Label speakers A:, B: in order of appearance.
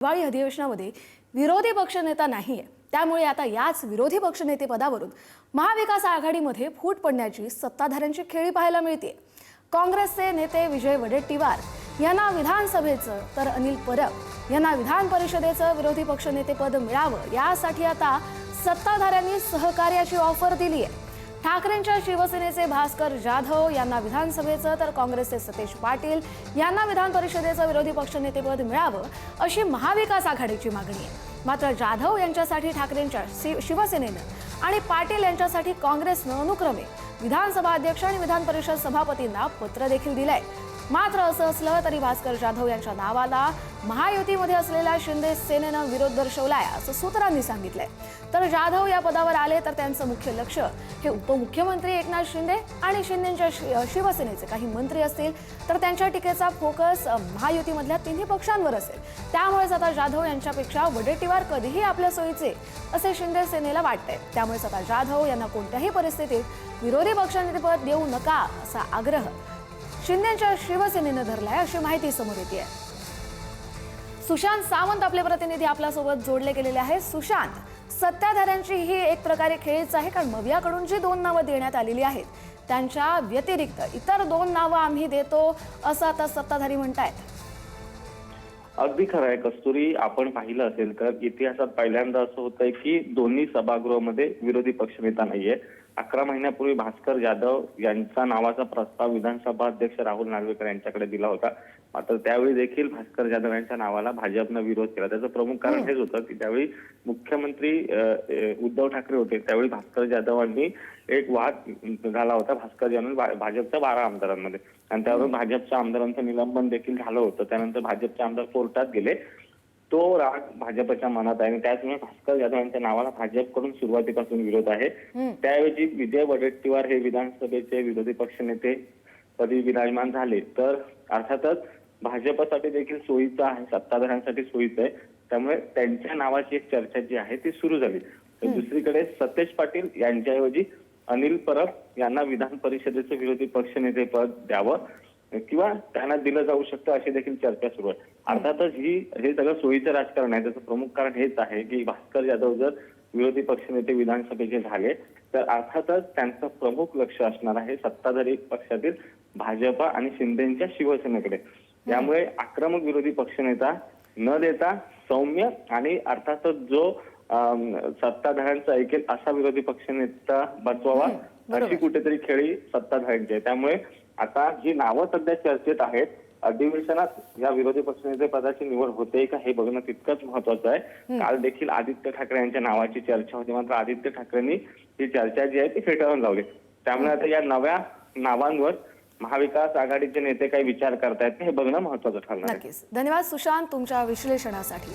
A: दिवाळी अधिवेशनामध्ये विरोधी पक्षनेता नाहीये, त्यामुळे आता याच विरोधी पक्षनेते पदावरून महाविकास आघाडीमध्ये फूट पडण्याची सत्ताधाऱ्यांची खेळी पाहायला मिळते। काँग्रेसचे नेते विजय वडेट्टीवार यांना विधानसभेचं तर अनिल परब यांना विधान परिषदेचं विरोधी पक्षनेतेपद मिळावं यासाठी आता सत्ताधाऱ्यांनी सहकार्याची ऑफर दिली आहे। ठाकरेंच्या शिवसेनेचे भास्कर जाधव यांना विधानसभेचं तर काँग्रेसचे सतेज पाटील यांना विधान परिषदेचं विरोधी पक्षनेतेपद मिळावं अशी महाविकास आघाडीची मागणी आहे। मात्र जाधव यांच्यासाठी ठाकरेंच्या शिवसेनेनं आणि पाटील यांच्यासाठी काँग्रेसनं अनुक्रमे विधानसभा अध्यक्ष आणि विधान परिषद सभापतींना पत्र देखील दिलंय। मात्र असं असलं तरी भास्कर जाधव यांच्या नावाला महायुतीमध्ये असलेल्या शिंदे सेनेनं विरोध दर्शवलाय असं सूत्रांनी सांगितलंय। तर जाधव या पदावर आले तर त्यांचं मुख्य लक्ष हे उपमुख्यमंत्री एकनाथ शिंदे आणि शिंदेच्या शिवसेनेचे काही मंत्री असतील तर त्यांच्या टीकेचा फोकस महायुतीमधल्या तिन्ही पक्षांवर असेल। त्यामुळेच आता जाधव यांच्यापेक्षा वडेट्टीवार कधीही आपल्या सोयीचे असे शिंदे सेनेला वाटतंय। त्यामुळेच आता जाधव यांना कोणत्याही परिस्थितीत विरोधी पक्षनेतेपद देऊ नका असा आग्रह शिंदेच्या शिवसेनेनं धरलाय अशी माहिती समोर येते। सुशांत सावंत आपले प्रतिनिधी आपल्यासोबत जोडले गेलेले आहेत। सुशांत, सत्ताधाऱ्यांची ही एक प्रकारे खेळीच आहे, कारण मवियाकडून जी 2 नावं देण्यात आलेली आहेत त्यांच्या व्यतिरिक्त इतर 2 नावं आम्ही देतो असं आता सत्ताधारी म्हणतायत।
B: अगदी खरं आहे कस्तुरी, आपण पाहिलं असेल तर इतिहासात पहिल्यांदा असं होतंय की दोन्ही सभागृहामध्ये विरोधी पक्षनेता नाहीये। 11 महिन्यापूर्वी भास्कर जाधव यांचा नावाचा प्रस्ताव विधानसभा अध्यक्ष राहुल नार्वेकर यांच्याकडे दिला होता। मात्र त्यावेळी देखील भास्कर जाधव यांच्या नावाला भाजपनं विरोध केला। त्याचं प्रमुख कारण हेच होतं की त्यावेळी मुख्यमंत्री उद्धव ठाकरे होते, त्यावेळी भास्कर जाधवांनी एक वाद झाला होता भास्कर जाधव भाजपच्या 12 आमदारांमध्ये, आणि त्यावरून भाजपच्या आमदारांचं निलंबन देखील झालं होतं। त्यानंतर भाजपचे आमदार कोर्टात गेले। तो राग भाजपच्या मनात आहे आणि त्याचमुळे भास्कर जाधव यांच्या नावाला भाजपकडून सुरुवातीपासून विरोध आहे। त्याऐवजी विजय वडेट्टीवार हे विधानसभेचे विरोधी पक्षनेते पदी विराजमान झाले तर अर्थातच भाजपसाठी देखील सोयीचं आहे, सत्ताधाऱ्यांसाठी सोयीचं आहे। त्यामुळे त्यांच्या नावाची एक चर्चा जी आहे ती सुरू झाली। तर दुसरीकडे सतेज पाटील यांच्याऐवजी अनिल परब यांना विधान परिषदेचे विरोधी पक्षनेते पद द्यावं किंवा त्यांना दिलं जाऊ शकतं अशी देखील चर्चा सुरू आहे। अर्थातच हे सगळं सोयीचं राजकारण आहे। त्याचं प्रमुख कारण हेच आहे की भास्कर जाधव जर विरोधी पक्षनेते विधानसभेचे झाले तर अर्थातच त्यांचं प्रमुख लक्ष असणार आहे सत्ताधारी पक्षातील भाजप आणि शिंदेच्या शिवसेनेकडे। त्यामुळे आक्रमक विरोधी पक्षनेता न देता सौम्य आणि अर्थातच जो सत्ताधाऱ्यांचं ऐकेल असा विरोधी पक्षनेता बसवावा अशी कुठेतरी खेळी सत्ताधाऱ्यांची आहे। त्यामुळे आता जी नावं सध्या चर्चेत आहेत, अधिवेशनात या विरोधी पक्षनेते पदाची निवड होते का हे बघणं तितकंच महत्वाचं आहे। काल देखील आदित्य ठाकरे यांच्या नावाची चर्चा होती, मात्र आदित्य ठाकरेंनी ही चर्चा जी आहे ती फेटाळून लावली। त्यामुळे आता या नव्या नावांवर महाविकास आघाडीचे नेते काही विचार करतायत हे बघणं महत्वाचं ठरणार आहे।
A: नक्कीच। धन्यवाद सुशांत तुमच्या विश्लेषणासाठी।